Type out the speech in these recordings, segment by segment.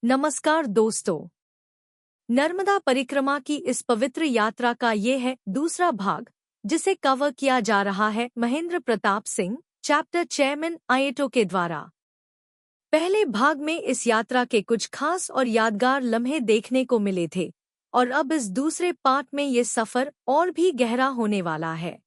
नमस्कार दोस्तों। नर्मदा परिक्रमा की इस पवित्र यात्रा का ये है दूसरा भाग, जिसे कवर किया जा रहा है महेंद्र प्रताप सिंह, चैप्टर चेयरमैन आईएटओ के द्वारा। पहले भाग में इस यात्रा के कुछ खास और यादगार लम्हे देखने को मिले थे, और अब इस दूसरे पार्ट में ये सफर और भी गहरा होने वाला है।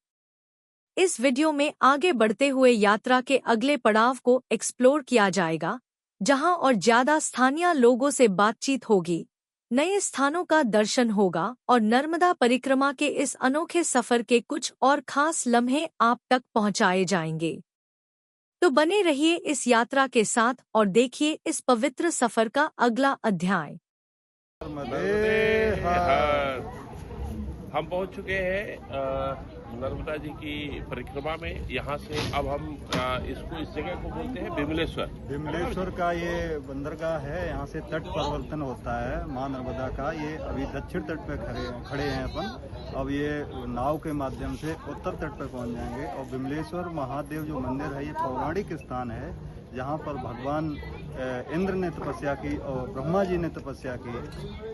इस वीडियो में आगे बढ़ते हुए यात्रा के अगले पड़ाव को एक्सप्लोर किया जाएगा, जहां और ज्यादा स्थानीय लोगों से बातचीत होगी, नए स्थानों का दर्शन होगा और नर्मदा परिक्रमा के इस अनोखे सफर के कुछ और खास लम्हे आप तक पहुंचाए जाएंगे। तो बने रहिए इस यात्रा के साथ और देखिए इस पवित्र सफर का अगला अध्याय। हम पहुंच चुके हैं नर्मदा जी की परिक्रमा में। यहाँ से अब हम इसको इस जगह को बोलते हैं बिमलेश्वर का ये बंदरगाह है। यहाँ से तट परिवर्तन होता है माँ नर्मदा का। ये अभी दक्षिण तट पे खड़े हैं अपन। अब ये नाव के माध्यम से उत्तर तट पे पहुँच जाएंगे। और बिमलेश्वर महादेव जो मंदिर है, ये पौराणिक स्थान है, जहाँ पर भगवान इंद्र ने तपस्या की और ब्रह्मा जी ने तपस्या की,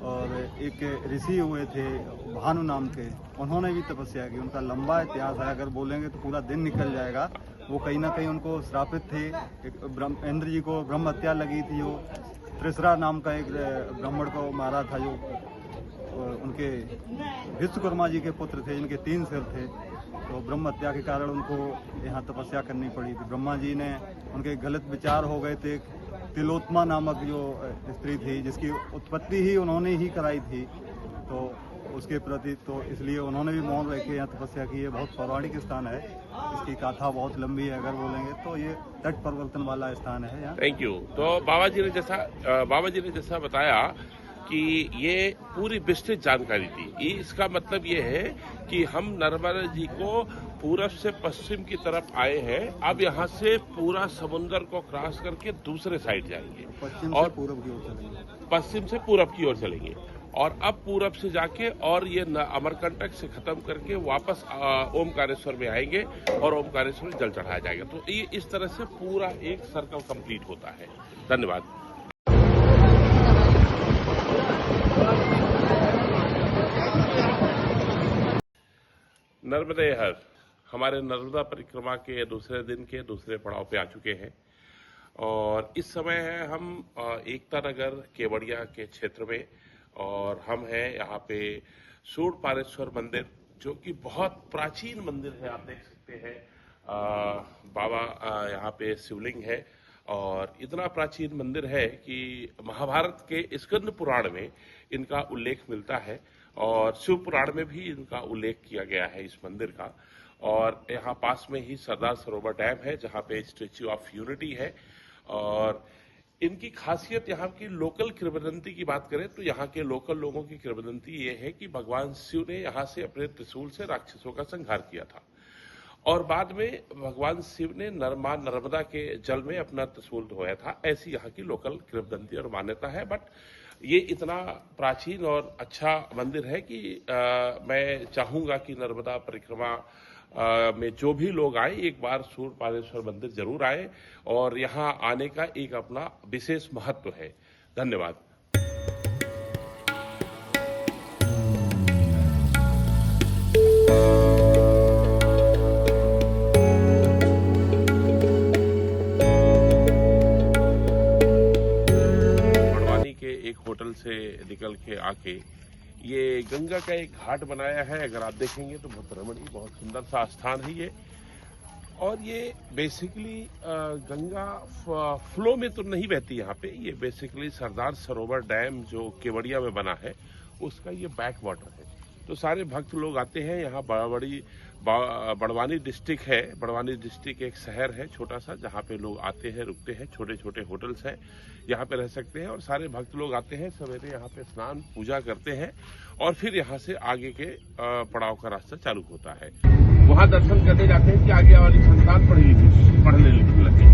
और एक ऋषि हुए थे भानु नाम के, उन्होंने भी तपस्या की। उनका लंबा इतिहास है, अगर बोलेंगे तो पूरा दिन निकल जाएगा। वो कहीं ना कहीं उनको श्रापित थे। इंद्र जी को ब्रह्म हत्या लगी थी। वो त्रिसरा नाम का एक ब्राह्मण को मारा था, जो उनके विश्वकर्मा जी के पुत्र थे, इनके 3 सिर थे। तो ब्रह्म हत्या के कारण उनको यहाँ तपस्या करनी पड़ी थी। ब्रह्मा जी ने, उनके गलत विचार हो गए थे। तिलोत्मा नामक जो स्त्री थी, जिसकी उत्पत्ति ही उन्होंने ही कराई थी, तो उसके प्रति तो इसलिए उन्होंने भी मौन रह के यहाँ तपस्या की है। बहुत पौराणिक स्थान है। इसकी गाथा बहुत लंबी है, अगर बोलेंगे तो ये तट परिवर्तन वाला स्थान है यहाँ। Thank you. तो बाबा जी ने जैसा बताया कि ये पूरी विस्तृत जानकारी थी। इसका मतलब ये है कि हम नर्मदा जी को पूरब से पश्चिम की तरफ आए हैं। अब यहाँ से पूरा समुन्द्र को क्रॉस करके दूसरे साइड जाएंगे, और पूरब की ओर चलेंगे। पश्चिम से पूरब की ओर चलेंगे, और अब पूरब से जाके और ये अमरकंटक से खत्म करके वापस ओमकारेश्वर में आएंगे और ओमकारेश्वर में जल चढ़ाया जाएगा। तो ये इस तरह से पूरा एक सर्कल कंप्लीट होता है। धन्यवाद। नर्मदे हर हमारे नर्मदा परिक्रमा के दूसरे दिन के दूसरे पड़ाव पे आ चुके हैं, और इस समय है हम एकता नगर केवड़िया के क्षेत्र में, और हम हैं यहाँ पे सूर्य पारेश्वर मंदिर, जो कि बहुत प्राचीन मंदिर है। आप देख सकते हैं बाबा यहाँ पे शिवलिंग है, और इतना प्राचीन मंदिर है कि महाभारत के स्कंद पुराण में इनका उल्लेख मिलता है, और शिव पुराण में भी इनका उल्लेख किया गया है इस मंदिर का। और यहाँ पास में ही सरदार सरोवर डैम है, जहाँ पे स्टैच्यू ऑफ यूनिटी है। और इनकी खासियत, यहाँ की लोकल किंवदंती की बात करें तो यहाँ के लोकल लोगों की किंवदंती ये है कि भगवान शिव ने यहाँ से अपने त्रिशूल से राक्षसों का संहार किया था, और बाद में भगवान शिव ने नर्मदा के जल में अपना त्रिशूल धोया था। ऐसी यहाँ की लोकल किंवदंती और मान्यता है। बट ये इतना प्राचीन और अच्छा मंदिर है कि मैं चाहूंगा कि नर्मदा परिक्रमा में जो भी लोग आए, एक बार सूर्य पारेश्वर मंदिर जरूर आए, और यहाँ आने का एक अपना विशेष महत्व है। धन्यवाद। एक होटल से निकल के आके ये गंगा का एक घाट बनाया है। अगर आप देखेंगे तो बहुत रमणीय, बहुत सुंदर सा स्थान है ये। और ये बेसिकली गंगा फ्लो में तो नहीं बहती यहाँ पे। ये बेसिकली सरदार सरोवर डैम जो केवड़िया में बना है, उसका ये बैक वाटर है। तो सारे भक्त लोग आते हैं यहाँ। बड़वानी डिस्ट्रिक्ट है। बड़वानी डिस्ट्रिक्ट एक शहर है छोटा सा, जहाँ पे लोग आते हैं, रुकते हैं। छोटे छोटे होटल्स हैं, यहाँ पे रह सकते हैं। और सारे भक्त लोग आते हैं, सवेरे यहाँ पे स्नान पूजा करते हैं, और फिर यहाँ से आगे के पड़ाव का रास्ता चालू होता है। वहाँ दर्शन करने जाते हैं कि आगे वाली संतान पढ़ने लिखने लगे।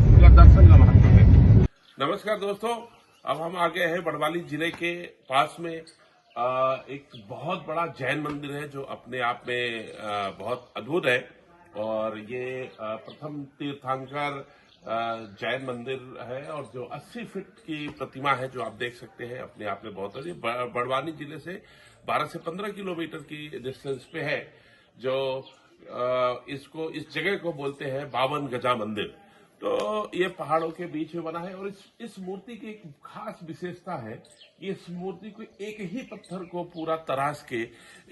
उसका दर्शन का महत्व है। नमस्कार दोस्तों, अब हम आ गए हैं बड़वानी जिले के पास में एक बहुत बड़ा जैन मंदिर है, जो अपने आप में बहुत अद्भुत है। और ये प्रथम तीर्थंकर जैन मंदिर है और जो 80 फीट की प्रतिमा है जो आप देख सकते हैं अपने आप में बहुत बड़ी। बड़वानी जिले से 12 से 15 किलोमीटर की डिस्टेंस पे है जो इस जगह को बोलते हैं 52 गजा मंदिर। तो ये पहाड़ों के बीच में बना है और इस मूर्ति की एक खास विशेषता है कि इस मूर्ति को एक ही पत्थर को पूरा तराश के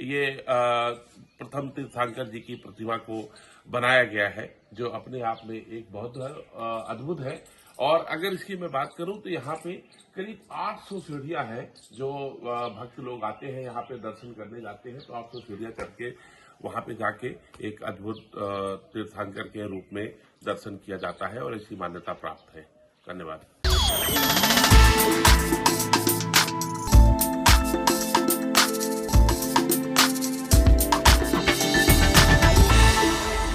ये प्रथम तीर्थंकर जी की प्रतिमा को बनाया गया है जो अपने आप में एक बहुत अद्भुत है। और अगर इसकी मैं बात करूं तो यहाँ पे करीब 800 सीढ़ियां हैं जो भक्त लोग आते हैं यहाँ पे दर्शन करने जाते हैं। तो 800 सीढ़ियां करके वहां पे जाके एक अद्भुत तीर्थंकर के रूप में दर्शन किया जाता है और इसकी मान्यता प्राप्त है। धन्यवाद।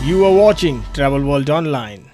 You are watching Travel World Online.